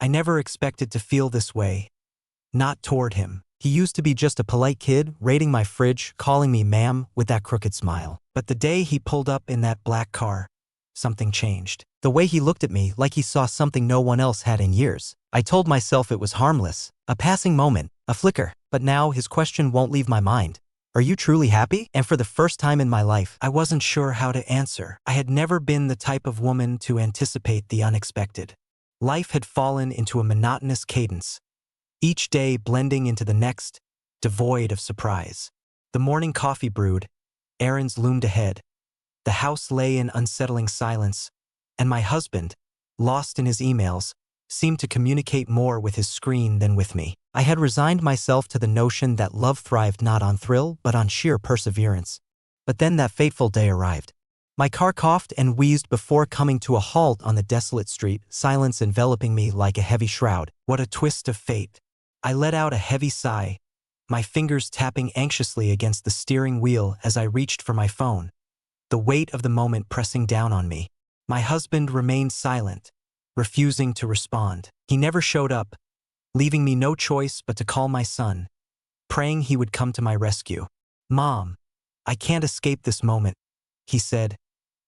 I never expected to feel this way. Not toward him. He used to be just a polite kid, raiding my fridge, calling me ma'am with that crooked smile. But the day he pulled up in that black car, something changed. The way he looked at me, like he saw something no one else had in years. I told myself it was harmless, a passing moment, a flicker. But now his question won't leave my mind. Are you truly happy? And for the first time in my life, I wasn't sure how to answer. I had never been the type of woman to anticipate the unexpected. Life had fallen into a monotonous cadence, each day blending into the next, devoid of surprise. The morning coffee brewed, errands loomed ahead. The house lay in unsettling silence, and my husband, lost in his emails, seemed to communicate more with his screen than with me. I had resigned myself to the notion that love thrived not on thrill but on sheer perseverance. But then that fateful day arrived. My car coughed and wheezed before coming to a halt on the desolate street, silence enveloping me like a heavy shroud. What a twist of fate. I let out a heavy sigh, my fingers tapping anxiously against the steering wheel as I reached for my phone, the weight of the moment pressing down on me. My husband remained silent, refusing to respond. He never showed up, leaving me no choice but to call my son, praying he would come to my rescue. "Mom, I can't escape this moment," he said,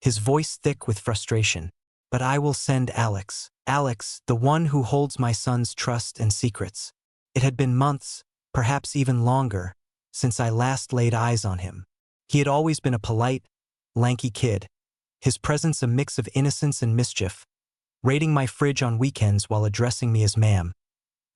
his voice thick with frustration. "But I will send Alex. Alex, the one who holds my son's trust and secrets." It had been months, perhaps even longer, since I last laid eyes on him. He had always been a polite, lanky kid, his presence a mix of innocence and mischief, raiding my fridge on weekends while addressing me as ma'am,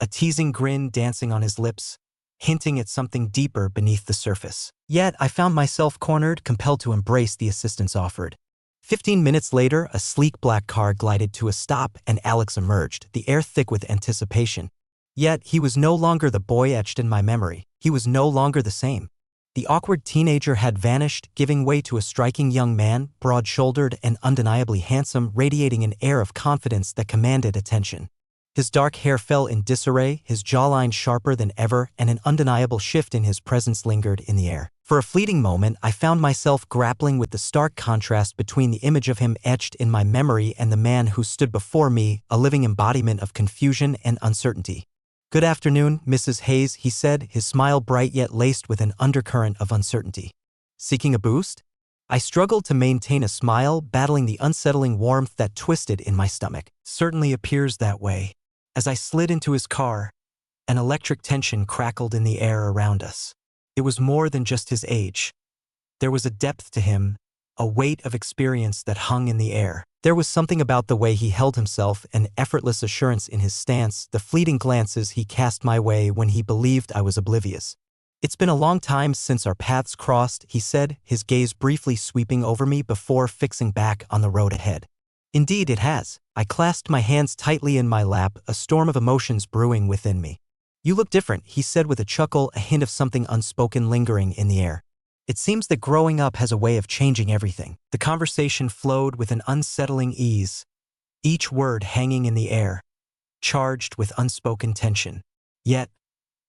a teasing grin dancing on his lips, hinting at something deeper beneath the surface. Yet I found myself cornered, compelled to embrace the assistance offered. 15 minutes later, a sleek black car glided to a stop and Alex emerged, the air thick with anticipation. Yet he was no longer the boy etched in my memory. He was no longer the same. The awkward teenager had vanished, giving way to a striking young man, broad-shouldered and undeniably handsome, radiating an air of confidence that commanded attention. His dark hair fell in disarray, his jawline sharper than ever, and an undeniable shift in his presence lingered in the air. For a fleeting moment, I found myself grappling with the stark contrast between the image of him etched in my memory and the man who stood before me, a living embodiment of confusion and uncertainty. "Good afternoon, Mrs. Hayes," he said, his smile bright yet laced with an undercurrent of uncertainty. "Seeking a boost?" I struggled to maintain a smile, battling the unsettling warmth that twisted in my stomach. "Certainly appears that way." As I slid into his car, an electric tension crackled in the air around us. It was more than just his age. There was a depth to him, a weight of experience that hung in the air. There was something about the way he held himself, an effortless assurance in his stance, the fleeting glances he cast my way when he believed I was oblivious. "It's been a long time since our paths crossed," he said, his gaze briefly sweeping over me before fixing back on the road ahead. "Indeed it has." I clasped my hands tightly in my lap, a storm of emotions brewing within me. "You look different," he said with a chuckle, a hint of something unspoken lingering in the air. "It seems that growing up has a way of changing everything." The conversation flowed with an unsettling ease, each word hanging in the air, charged with unspoken tension. Yet,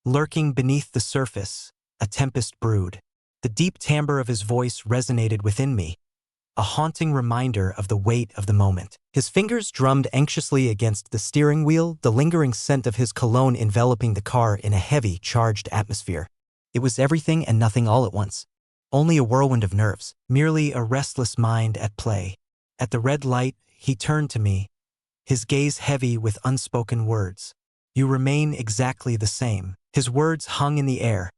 lurking beneath the surface, a tempest brewed. The deep timbre of his voice resonated within me, a haunting reminder of the weight of the moment. His fingers drummed anxiously against the steering wheel, the lingering scent of his cologne enveloping the car in a heavy, charged atmosphere. It was everything and nothing all at once. Only a whirlwind of nerves, merely a restless mind at play. At the red light, he turned to me, his gaze heavy with unspoken words. "You remain exactly the same." His words hung in the air,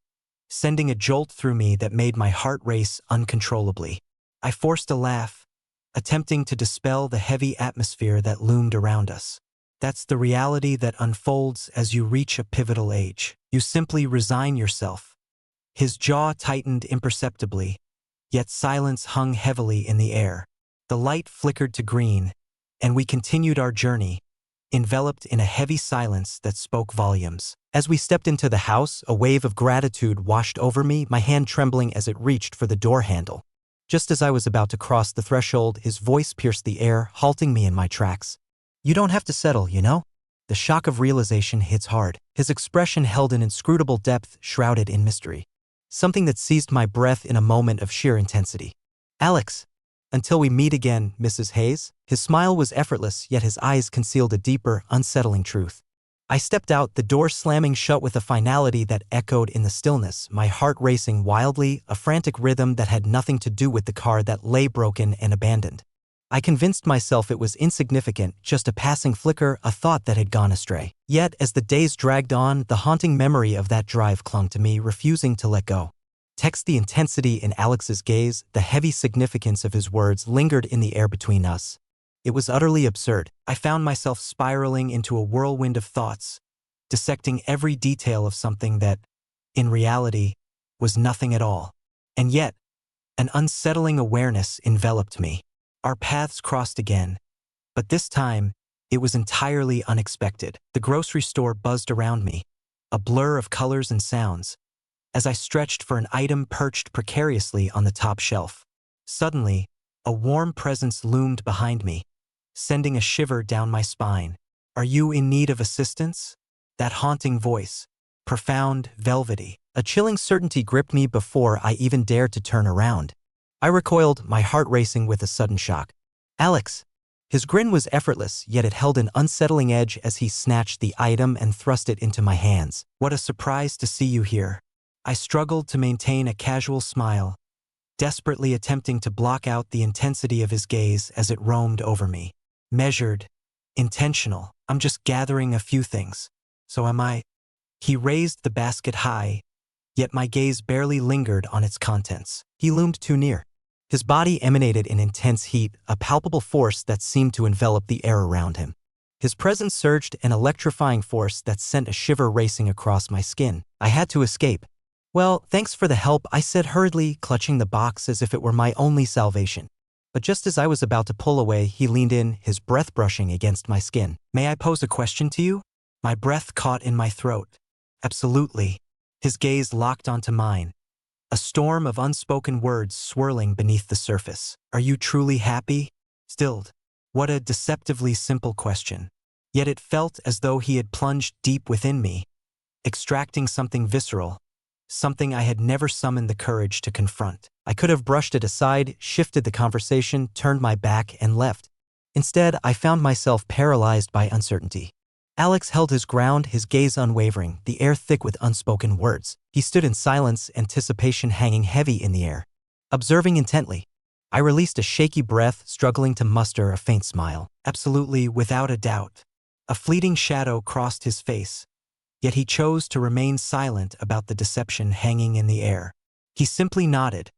sending a jolt through me that made my heart race uncontrollably. I forced a laugh, attempting to dispel the heavy atmosphere that loomed around us. "That's the reality that unfolds as you reach a pivotal age. You simply resign yourself." His jaw tightened imperceptibly, yet silence hung heavily in the air. The light flickered to green, and we continued our journey, enveloped in a heavy silence that spoke volumes. As we stepped into the house, a wave of gratitude washed over me, my hand trembling as it reached for the door handle. Just as I was about to cross the threshold, his voice pierced the air, halting me in my tracks. "You don't have to settle, you know?" The shock of realization hits hard. His expression held an inscrutable depth shrouded in mystery, something that seized my breath in a moment of sheer intensity. "Alex, Until we meet again, Mrs. Hayes. His smile was effortless, yet his eyes concealed a deeper, unsettling truth. I stepped out, the door slamming shut with a finality that echoed in the stillness, my heart racing wildly, a frantic rhythm that had nothing to do with the car that lay broken and abandoned. I convinced myself it was insignificant, just a passing flicker, a thought that had gone astray. Yet, as the days dragged on, the haunting memory of that drive clung to me, refusing to let go. The intensity in Alex's gaze, the heavy significance of his words lingered in the air between us. It was utterly absurd. I found myself spiraling into a whirlwind of thoughts, dissecting every detail of something that, in reality, was nothing at all. And yet, an unsettling awareness enveloped me. Our paths crossed again, but this time, it was entirely unexpected. The grocery store buzzed around me, a blur of colors and sounds, as I stretched for an item perched precariously on the top shelf. Suddenly, a warm presence loomed behind me, sending a shiver down my spine. "Are you in need of assistance?" That haunting voice, profound, velvety. A chilling certainty gripped me before I even dared to turn around. I recoiled, my heart racing with a sudden shock. "Alex!" His grin was effortless, yet it held an unsettling edge as he snatched the item and thrust it into my hands. "What a surprise to see you here." I struggled to maintain a casual smile, desperately attempting to block out the intensity of his gaze as it roamed over me. Measured, intentional. "I'm just gathering a few things. So am I." He raised the basket high, yet my gaze barely lingered on its contents. He loomed too near. His body emanated an intense heat, a palpable force that seemed to envelop the air around him. His presence surged, an electrifying force that sent a shiver racing across my skin. I had to escape. "Well, thanks for the help," I said hurriedly, clutching the box as if it were my only salvation. But just as I was about to pull away, he leaned in, his breath brushing against my skin. "May I pose a question to you?" My breath caught in my throat. "Absolutely." His gaze locked onto mine, a storm of unspoken words swirling beneath the surface. "Are you truly happy?" Stilled. What a deceptively simple question. Yet it felt as though he had plunged deep within me, extracting something visceral, something I had never summoned the courage to confront. I could have brushed it aside, shifted the conversation, turned my back, and left. Instead, I found myself paralyzed by uncertainty. Alex held his ground, his gaze unwavering, the air thick with unspoken words. He stood in silence, anticipation hanging heavy in the air. Observing intently, I released a shaky breath, struggling to muster a faint smile. "Absolutely, without a doubt." A fleeting shadow crossed his face, yet he chose to remain silent about the deception hanging in the air. He simply nodded,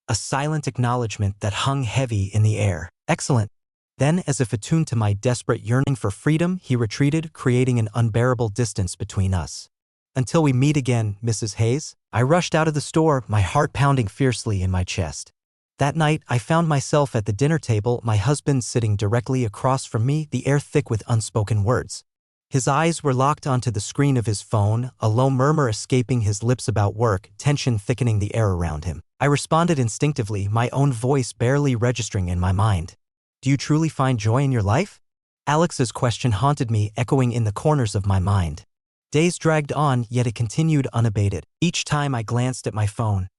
a silent acknowledgement that hung heavy in the air. "Excellent." Then, as if attuned to my desperate yearning for freedom, he retreated, creating an unbearable distance between us. "Until we meet again, Mrs. Hayes." I rushed out of the store, my heart pounding fiercely in my chest. That night, I found myself at the dinner table, my husband sitting directly across from me, the air thick with unspoken words. His eyes were locked onto the screen of his phone, a low murmur escaping his lips about work, tension thickening the air around him. I responded instinctively, my own voice barely registering in my mind. "Do you truly find joy in your life?" Alex's question haunted me, echoing in the corners of my mind. Days dragged on, yet it continued unabated. Each time I glanced at my phone,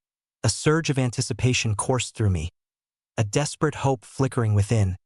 a surge of anticipation coursed through me, a desperate hope flickering within,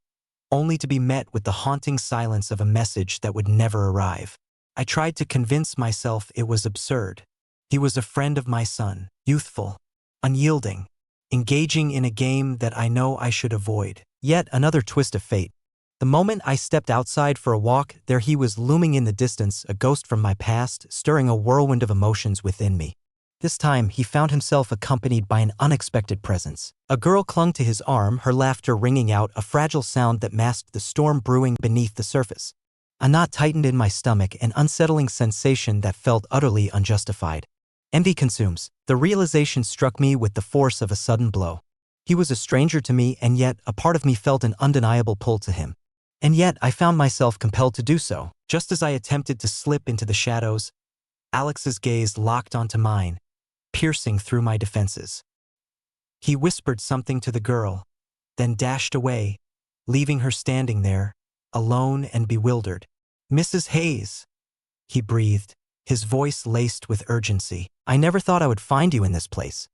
only to be met with the haunting silence of a message that would never arrive. I tried to convince myself it was absurd. He was a friend of my son, youthful, unyielding, engaging in a game that I know I should avoid. Yet another twist of fate. The moment I stepped outside for a walk, there he was looming in the distance, a ghost from my past, stirring a whirlwind of emotions within me. This time, he found himself accompanied by an unexpected presence. A girl clung to his arm, her laughter ringing out, a fragile sound that masked the storm brewing beneath the surface. A knot tightened in my stomach, an unsettling sensation that felt utterly unjustified. Envy consumes. The realization struck me with the force of a sudden blow. He was a stranger to me, and yet a part of me felt an undeniable pull to him. And yet I found myself compelled to do so. Just as I attempted to slip into the shadows, Alex's gaze locked onto mine, piercing through my defenses. He whispered something to the girl, then dashed away, leaving her standing there, alone and bewildered. "Mrs. Hayes," he breathed, his voice laced with urgency. "I never thought I would find you in this place."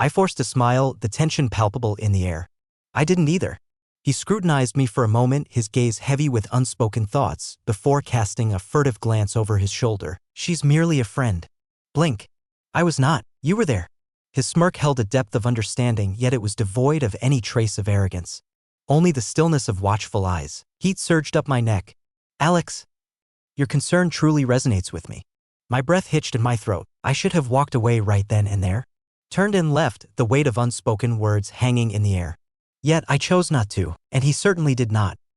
I forced a smile, the tension palpable in the air. I didn't either. He scrutinized me for a moment, his gaze heavy with unspoken thoughts, before casting a furtive glance over his shoulder. She's merely a friend. Blink. I was not. You were there. His smirk held a depth of understanding, yet it was devoid of any trace of arrogance. Only the stillness of watchful eyes. Heat surged up my neck. Alex, your concern truly resonates with me. My breath hitched in my throat. I should have walked away right then and there. Turned and left, the weight of unspoken words hanging in the air. Yet I chose not to, and he certainly did not.